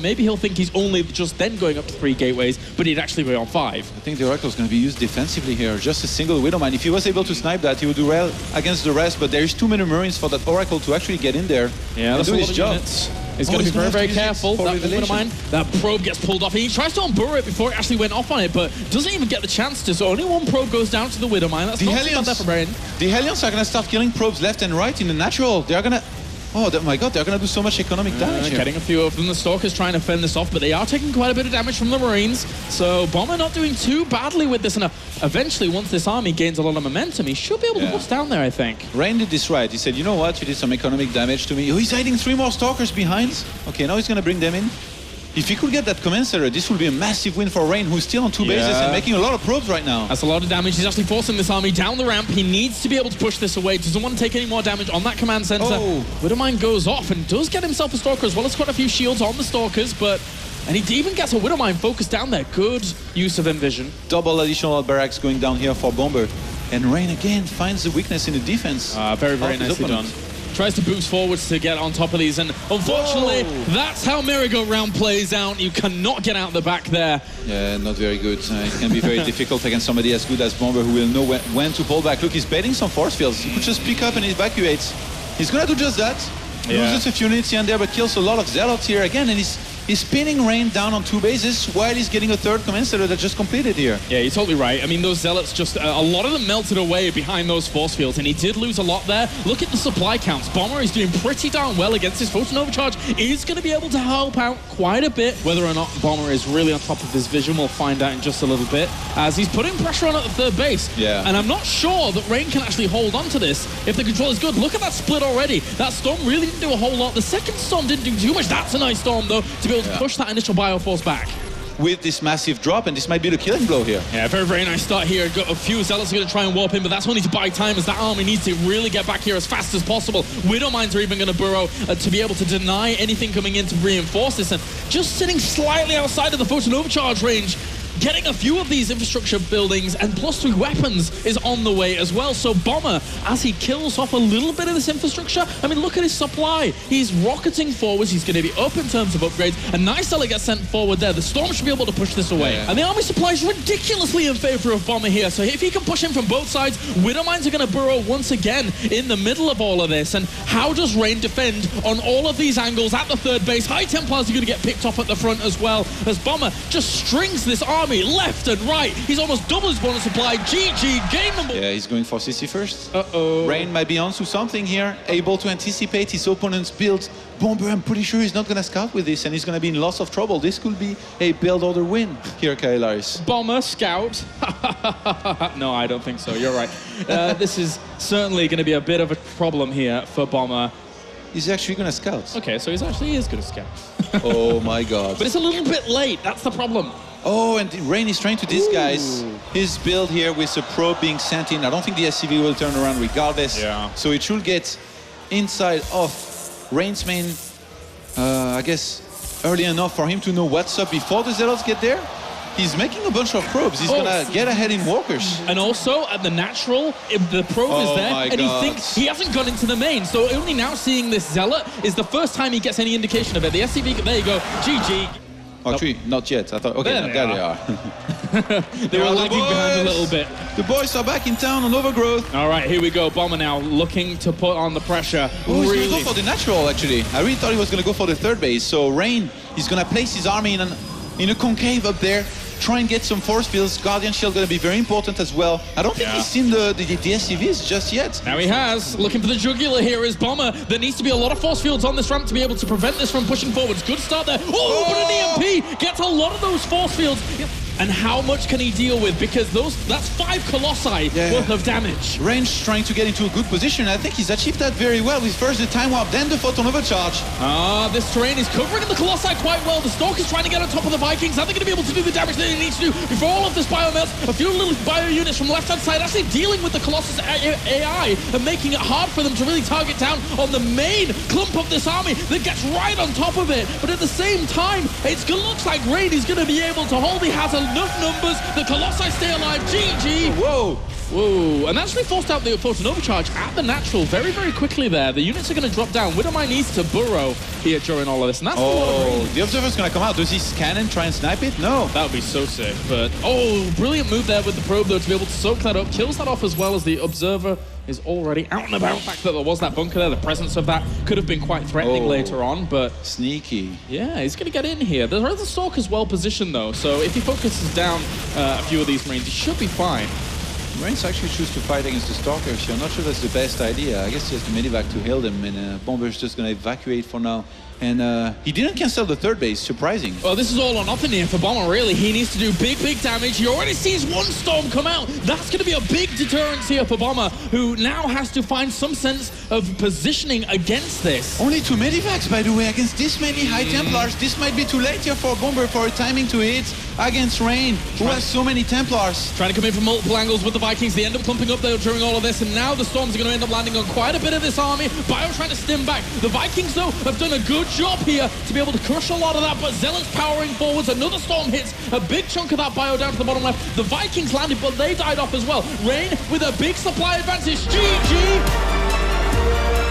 maybe he'll think he's only just then going up to 3 gateways, but he'd actually be on 5. I think the Oracle is going to be used defensively here. Just a single Widowmine. If he was able to snipe that, he would do well against the rest, but there is too many Marines for that Oracle to actually get in there and do his job. He's going to be very, very careful. That Widowmine, that probe gets pulled off. And he tries to unburrow it before it actually went off on it, but doesn't even get the chance to. So only one probe goes down to the Widowmine. That's not too bad there for Brain. The Hellions are going to start killing probes left and right in the natural. They are going to... Oh my god, they're going to do so much economic damage here. Getting a few of them. The Stalker's trying to fend this off, but they are taking quite a bit of damage from the Marines. So Bomber not doing too badly with this. And eventually, once this army gains a lot of momentum, he should be able to bust down there, I think. Rain did this right. He said, you know what, you did some economic damage to me. Oh, he's hiding 3 more Stalkers behind. Okay, now he's going to bring them in. If he could get that Commencer, this would be a massive win for Rain, who's still on 2 bases and making a lot of probes right now. That's a lot of damage. He's actually forcing this army down the ramp. He needs to be able to push this away. Doesn't want to take any more damage on that command center. Widowmine goes off and does get himself a Stalker, as well as quite a few shields on the Stalkers, and he even gets a Widowmine focused down there. Good use of Envision. Double additional barracks going down here for Bomber. And Rain again finds the weakness in the defense. Very, very nicely done. Tries to boost forwards to get on top of these, and unfortunately, that's how merry-go-round plays out. You cannot get out the back there. Yeah, not very good. It can be very difficult against somebody as good as Bomber, who will know when to pull back. Look, he's baiting some force fields. He could just pick up and evacuate. He's gonna do just that. Loses a few units here and there, but kills a lot of Zealots here again, and he's pinning Rain down on 2 bases while he's getting a 3rd Commencer that just completed here. Yeah, you're totally right. I mean, those Zealots just, a lot of them melted away behind those force fields, and he did lose a lot there. Look at the supply counts. Bomber is doing pretty darn well against his Photon Overcharge. Is going to be able to help out quite a bit. Whether or not Bomber is really on top of his vision, we'll find out in just a little bit, as he's putting pressure on at the 3rd base. Yeah. And I'm not sure that Rain can actually hold on to this if the control is good. Look at that split already. That Storm really didn't do a whole lot. The 2nd Storm didn't do too much. That's a nice Storm, though, to be able to push that initial Bioforce back. With this massive drop, and this might be the killing blow here. Yeah, very, very nice start here. Got a few Zealots are going to try and warp in, but that's only to buy time, as that army needs to really get back here as fast as possible. Widowmines are even going to burrow to be able to deny anything coming in to reinforce this, and just sitting slightly outside of the Photon Overcharge range. Getting a few of these infrastructure buildings and +3 weapons is on the way as well. So Bomber, as he kills off a little bit of this infrastructure, I mean, look at his supply. He's rocketing forwards. He's going to be up in terms of upgrades. A nice Zealot gets sent forward there. The Storm should be able to push this away. And the army supply is ridiculously in favor of Bomber here. So if he can push him from both sides, Widowmines are going to burrow once again in the middle of all of this. And how does Rain defend on all of these angles at the 3rd base? High Templars are going to get picked off at the front as well, as Bomber just strings this army left and right. He's almost double his bonus supply. GG, game number. Yeah, he's going for CC first. Rain might be onto something here, able to anticipate his opponent's build. Bomber, I'm pretty sure he's not going to scout with this, and he's going to be in lots of trouble. This could be a build order win here, Kailaris. Bomber, scout. No, I don't think so. You're right. This is certainly going to be a bit of a problem here for Bomber. He's actually going to scout. Okay, so he's actually is going to scout. Oh my god. But it's a little bit late. That's the problem. Oh, and Rain is trying to disguise his build here with a probe being sent in. I don't think the SCV will turn around regardless. Yeah. So it should get inside of Rain's main, I guess, early enough for him to know what's up before the Zealots get there. He's making a bunch of probes. He's gonna get ahead in walkers. And also at the natural, if the probe is there, and he thinks he hasn't gone into the main. So only now seeing this Zealot is the first time he gets any indication of it. The SCV, there you go, GG. Actually, not yet. I thought, okay, there they are. They were lagging behind a little bit. The boys are back in town on Overgrowth. All right, here we go. Bomber now looking to put on the pressure. Oh, he's going to go for the natural, actually. I really thought he was going to go for the 3rd base. So Rain, he's going to place his army in a concave up there. Try and get some force fields. Guardian Shield going to be very important as well. I don't think he's seen the SCVs just yet. Now he has. Looking for the jugular here is Bomber. There needs to be a lot of force fields on this ramp to be able to prevent this from pushing forwards. Good start there. Oh, but an EMP gets a lot of those force fields. And how much can he deal with? Because that's 5 Colossi worth of damage. Range trying to get into a good position. I think he's achieved that very well with first the time warp, then the photon overcharge. This terrain is covering the Colossi quite well. The Stalker's trying to get on top of the Vikings. Are they going to be able to do the damage that he needs to do before all of this biomelts? A few little bio units from the left-hand side actually dealing with the Colossus AI and making it hard for them to really target down on the main clump of this army that gets right on top of it. But at the same time, it looks like Rain is going to be able to hold. He has enough numbers. The Colossi stay alive. GG. Whoa. Whoa, and actually forced out the Photon Overcharge at the natural very, very quickly there. The units are going to drop down. Widowmine needs to burrow here during all of this, and that's a lot of range. The Observer's going to come out. Does he scan and try and snipe it? No. That would be so sick, but brilliant move there with the probe, though, to be able to soak that up. Kills that off as well as the Observer is already out and about. The fact that there was that bunker there, the presence of that could have been quite threatening later on, but... Sneaky. Yeah, he's going to get in here. The other Stalker's well positioned, though, so if he focuses down a few of these Marines, he should be fine. Marines actually choose to fight against the Stalker, so I'm not sure that's the best idea. I guess he has to medivac to heal them, and Bomber's just going to evacuate for now. And he didn't cancel the third base, surprising. Well, this is all or nothing here for Bomber, really. He needs to do big, big damage. He already sees one Storm come out. That's going to be a big deterrence here for Bomber, who now has to find some sense of positioning against this. Only 2 medivacs, by the way, against this many High Templars. This might be too late here for Bomber for a timing to hit against Rain, who has so many Templars. Trying to come in from multiple angles with the Vikings. They end up clumping up there during all of this, and now the Storms are going to end up landing on quite a bit of this army. Bio trying to stim back. The Vikings, though, have done a good job here to be able to crush a lot of that, but Zealot's powering forwards. Another Storm hits a big chunk of that Bio down to the bottom left. The Vikings landed, but they died off as well. Rain with a big supply advantage. GG!